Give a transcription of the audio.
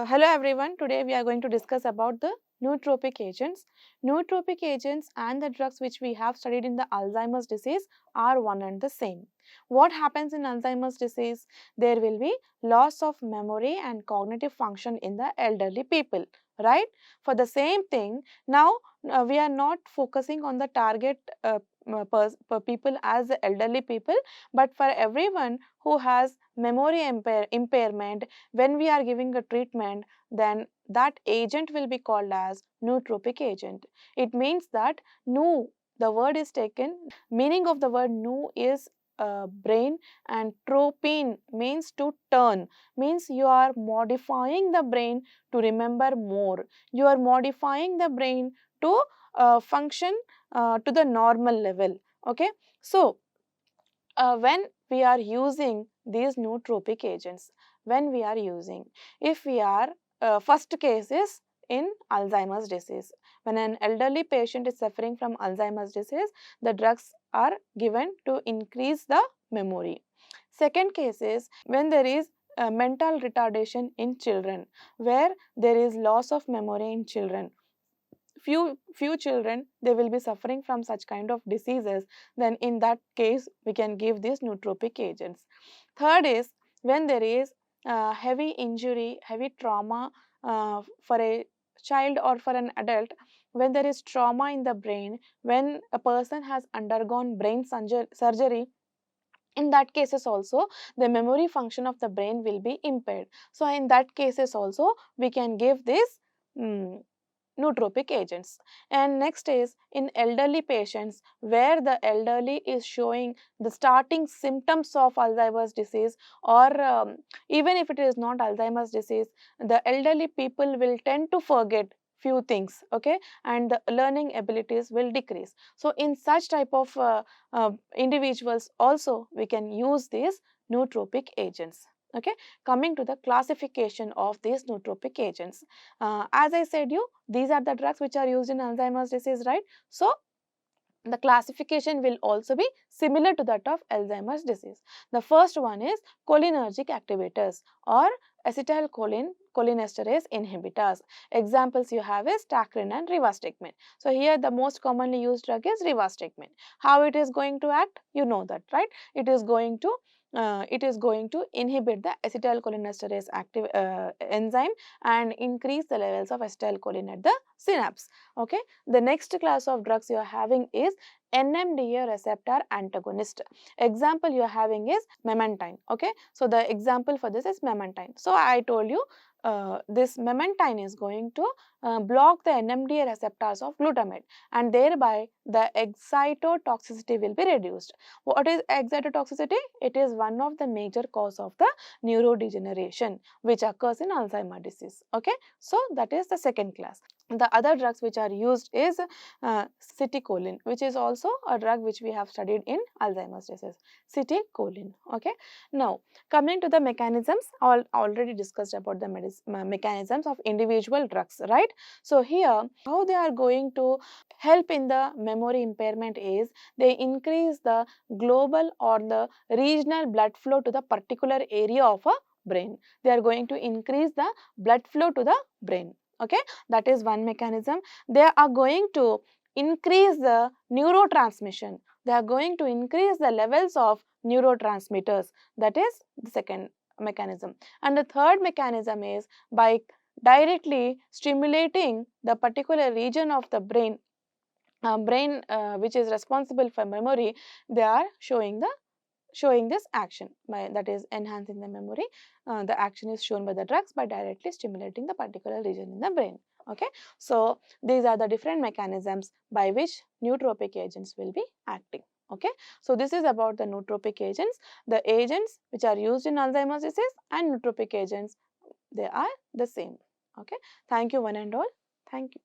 Hello everyone, today we are going to discuss about the nootropic agents. Nootropic agents and the drugs which we have studied in the Alzheimer's disease are one and the same. What happens in Alzheimer's disease? There will be loss of memory and cognitive function in the elderly people, right? For the same thing, now we are not focusing on the target per people as the elderly people, but for everyone who has memory impairment, when we are giving a treatment, then that agent will be called as nootropic agent. It means that noo, the word is taken, meaning of the word noo is brain, and tropine means to turn, means you are modifying the brain to remember more, you are modifying the brain to function to the normal level. Okay, so when we are using these nootropic agents, when we are using, if we are first case is in Alzheimer's disease. When an elderly patient is suffering from Alzheimer's disease, the drugs are given to increase the memory. Second case is when there is mental retardation in children, where there is loss of memory in children. Few children, they will be suffering from such kind of diseases, then in that case we can give these nootropic agents. Third is when there is heavy injury, heavy trauma for a child or for an adult, when there is trauma in the brain, when a person has undergone brain surgery, in that cases also the memory function of the brain will be impaired. So in that cases also we can give this nootropic agents. And next is in elderly patients, where the elderly is showing the starting symptoms of Alzheimer's disease, or even if it is not Alzheimer's disease, the elderly people will tend to forget few things, okay, and the learning abilities will decrease. So in such type of individuals also we can use these nootropic agents. Okay, coming to the classification of these nootropic agents, as I said you, these are the drugs which are used in Alzheimer's disease, right? So the classification will also be similar to that of Alzheimer's disease. The first one is cholinergic activators or acetylcholine cholinesterase inhibitors. Examples you have is tacrin and rivastigmine. So here the most commonly used drug is rivastigmine. How it is going to act? You know that, right? It is going to inhibit the acetylcholinesterase active enzyme and increase the levels of acetylcholine at the synapse. Okay, the next class of drugs you are having is NMDA receptor antagonist. Example you are having is memantine. Okay, so the example for this is memantine. So I told you this memantine is going to block the NMDA receptors of glutamate, and thereby the excitotoxicity will be reduced. What is excitotoxicity? It is one of the major cause of the neurodegeneration which occurs in Alzheimer's disease. Okay, so that is the second class. The other drugs which are used is citicoline, which is also a drug which we have studied in Alzheimer's disease. Citicoline. Okay. Now coming to the mechanisms, already discussed about the mechanisms of individual drugs, right? So here how they are going to help in the memory impairment is they increase the global or the regional blood flow to the particular area of a brain. They are going to increase the blood flow to the brain. Okay, that is one mechanism. They are going to increase the neurotransmission. They are going to increase the levels of neurotransmitters. That is the second mechanism. And the third mechanism is by directly stimulating the particular region of the brain, which is responsible for memory, they are showing this action, by that is enhancing the memory. The action is shown by the drugs by directly stimulating the particular region in the brain. Okay, so these are the different mechanisms by which nootropic agents will be acting. Okay, so this is about the nootropic agents. The agents which are used in Alzheimer's disease and nootropic agents, they are the same. Okay, thank you one and all. Thank you.